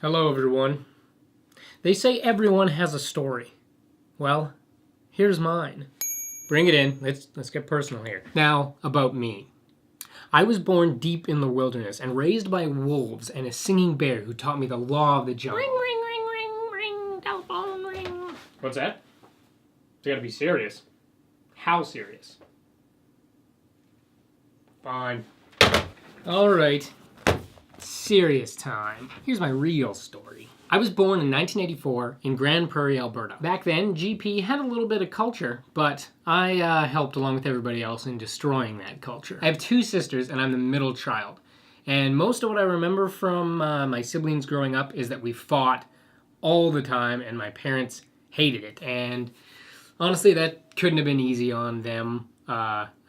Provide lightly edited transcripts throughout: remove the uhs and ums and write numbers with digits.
Hello everyone. They say everyone has a story. Well, here's mine. Bring it in. Let's get personal here. Now, about me. I was born deep in the wilderness and raised by wolves and a singing bear who taught me the law of the jungle. Ring, ring, ring, ring, ring, telephone ring. What's that? You gotta be serious. How serious? Fine. Alright. Serious time. Here's my real story. I was born in 1984 in Grand Prairie, Alberta. Back then, GP had a little bit of culture, but I helped along with everybody else in destroying that culture. I have two sisters, and I'm the middle child. And most of what I remember from my siblings growing up is that we fought all the time, and my parents hated it. And honestly, that couldn't have been easy on them.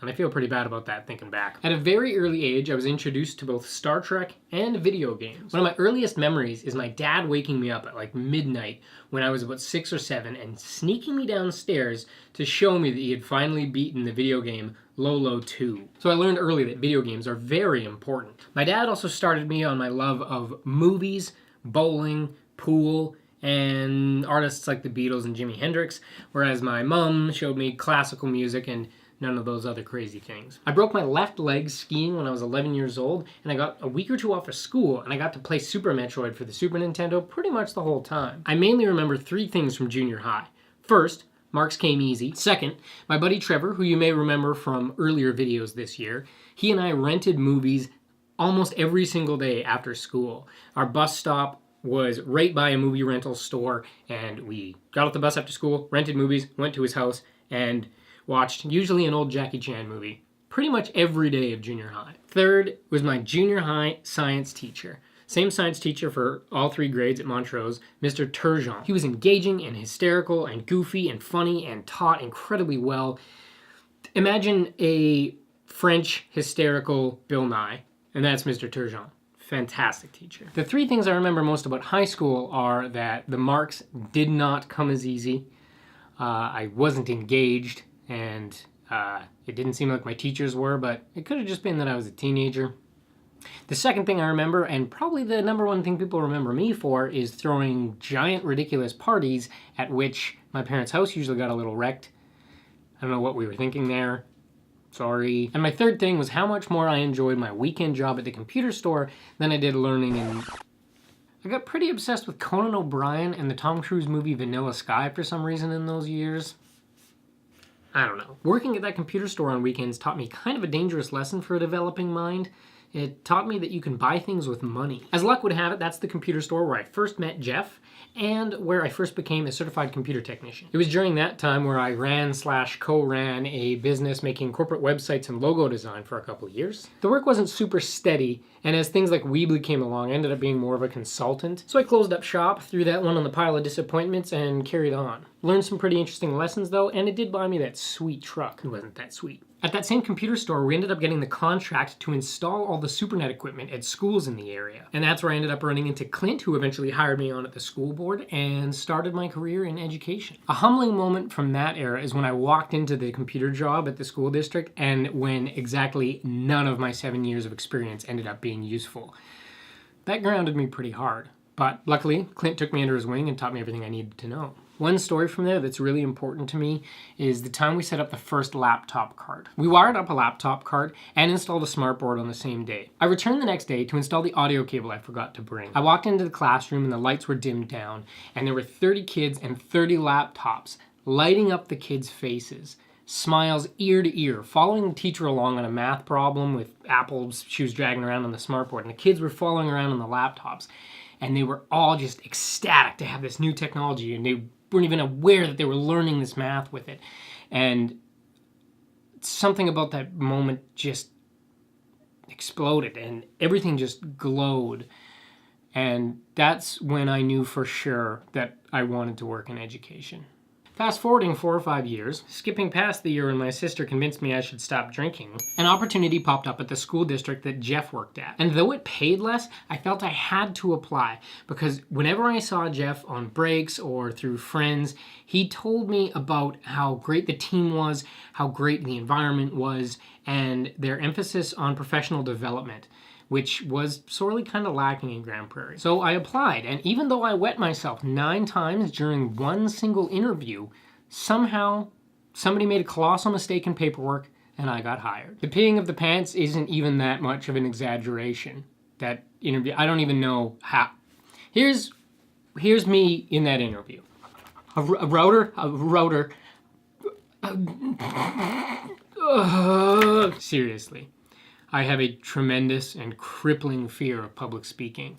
And I feel pretty bad about that thinking back. At a very early age, I was introduced to both Star Trek and video games. One of my earliest memories is my dad waking me up at like midnight when I was about 6 or 7 and sneaking me downstairs to show me that he had finally beaten the video game Lolo 2. So I learned early that video games are very important. My dad also started me on my love of movies, bowling, pool, and artists like the Beatles and Jimi Hendrix, whereas my mom showed me classical music and none of those other crazy things. I broke my left leg skiing when I was 11 years old, and I got a week or two off of school, and I got to play Super Metroid for the Super Nintendo pretty much the whole time. I mainly remember 3 things from junior high. First, marks came easy. Second, my buddy Trevor, who you may remember from earlier videos this year, he and I rented movies almost every single day after school. Our bus stop was right by a movie rental store, and we got off the bus after school, rented movies, went to his house, and watched usually an old Jackie Chan movie pretty much every day of junior high. Third was my junior high science teacher. Same science teacher for all 3 grades at Montrose, Mr. Turgeon. He was engaging and hysterical and goofy and funny and taught incredibly well. Imagine a French hysterical Bill Nye, and that's Mr. Turgeon. Fantastic teacher. The 3 things I remember most about high school are that the marks did not come as easy. I wasn't engaged, and it didn't seem like my teachers were, but it could have just been that I was a teenager. The second thing I remember, and probably the number one thing people remember me for, is throwing giant ridiculous parties at which my parents' house usually got a little wrecked. I don't know what we were thinking there. Sorry. And my third thing was how much more I enjoyed my weekend job at the computer store than I did learning in... I got pretty obsessed with Conan O'Brien and the Tom Cruise movie Vanilla Sky for some reason in those years. I don't know. Working at that computer store on weekends taught me kind of a dangerous lesson for a developing mind. It taught me that you can buy things with money. As luck would have it, that's the computer store where I first met Jeff and where I first became a certified computer technician. It was during that time where I ran/co-ran a business making corporate websites and logo design for a couple of years. The work wasn't super steady, and as things like Weebly came along, I ended up being more of a consultant. So I closed up shop, threw that one on the pile of disappointments, and carried on. Learned some pretty interesting lessons though, and it did buy me that sweet truck. It wasn't that sweet. At that same computer store, we ended up getting the contract to install all the SuperNet equipment at schools in the area. And that's where I ended up running into Clint, who eventually hired me on at the school board and started my career in education. A humbling moment from that era is when I walked into the computer job at the school district and when exactly none of my 7 years of experience ended up being useful. That grounded me pretty hard. But luckily, Clint took me under his wing and taught me everything I needed to know. One story from there that's really important to me is the time we set up the first laptop card. We wired up a laptop card and installed a smartboard on the same day. I returned the next day to install the audio cable I forgot to bring. I walked into the classroom and the lights were dimmed down, and there were 30 kids and 30 laptops lighting up the kids' faces. Smiles ear to ear, following the teacher along on a math problem with apples she was dragging around on the smartboard, and the kids were following around on the laptops. And they were all just ecstatic to have this new technology, and they weren't even aware that they were learning this math with it. And something about that moment just exploded, and everything just glowed. And that's when I knew for sure that I wanted to work in education. Fast forwarding 4 or 5 years, skipping past the year when my sister convinced me I should stop drinking, an opportunity popped up at the school district that Jeff worked at. And though it paid less, I felt I had to apply because whenever I saw Jeff on breaks or through friends, he told me about how great the team was, how great the environment was, and their emphasis on professional development. which was sorely kind of lacking in Grand Prairie. So I applied, and even though I wet myself 9 times during one single interview, somehow somebody made a colossal mistake in paperwork and I got hired. The peeing of the pants isn't even that much of an exaggeration. That interview, I don't even know how. Here's me in that interview. A router. Seriously, I have a tremendous and crippling fear of public speaking.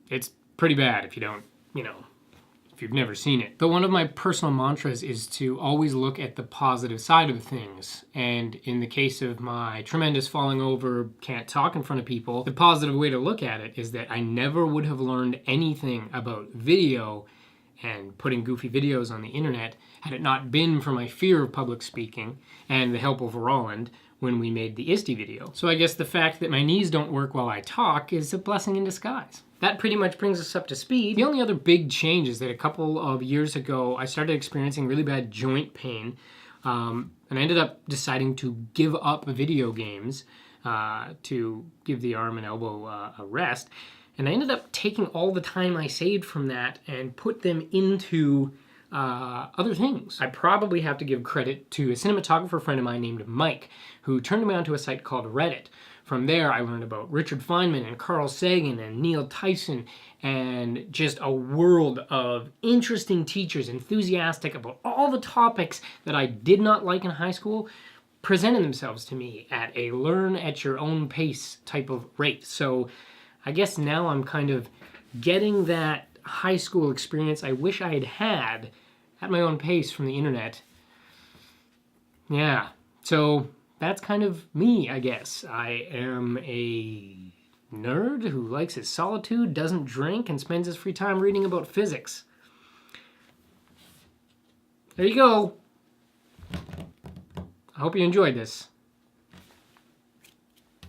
It's pretty bad if you don't, if you've never seen it. But one of my personal mantras is to always look at the positive side of things. And in the case of my tremendous falling over, can't talk in front of people, the positive way to look at it is that I never would have learned anything about video and putting goofy videos on the internet had it not been for my fear of public speaking and the help of Roland when we made the ISTE video. So I guess the fact that my knees don't work while I talk is a blessing in disguise. That pretty much brings us up to speed. The only other big change is that a couple of years ago, I started experiencing really bad joint pain, and I ended up deciding to give up video games to give the arm and elbow a rest. And I ended up taking all the time I saved from that and put them into other things. I probably have to give credit to a cinematographer friend of mine named Mike, who turned me onto a site called Reddit. From there, I learned about Richard Feynman and Carl Sagan and Neil Tyson and just a world of interesting teachers enthusiastic about all the topics that I did not like in high school presented themselves to me at a learn at your own pace type of rate. So I guess now I'm kind of getting that high school experience I wish I had had at my own pace from the internet. Yeah, so that's kind of me, I guess. I am a nerd who likes his solitude, doesn't drink, and spends his free time reading about physics. There you go. I hope you enjoyed this.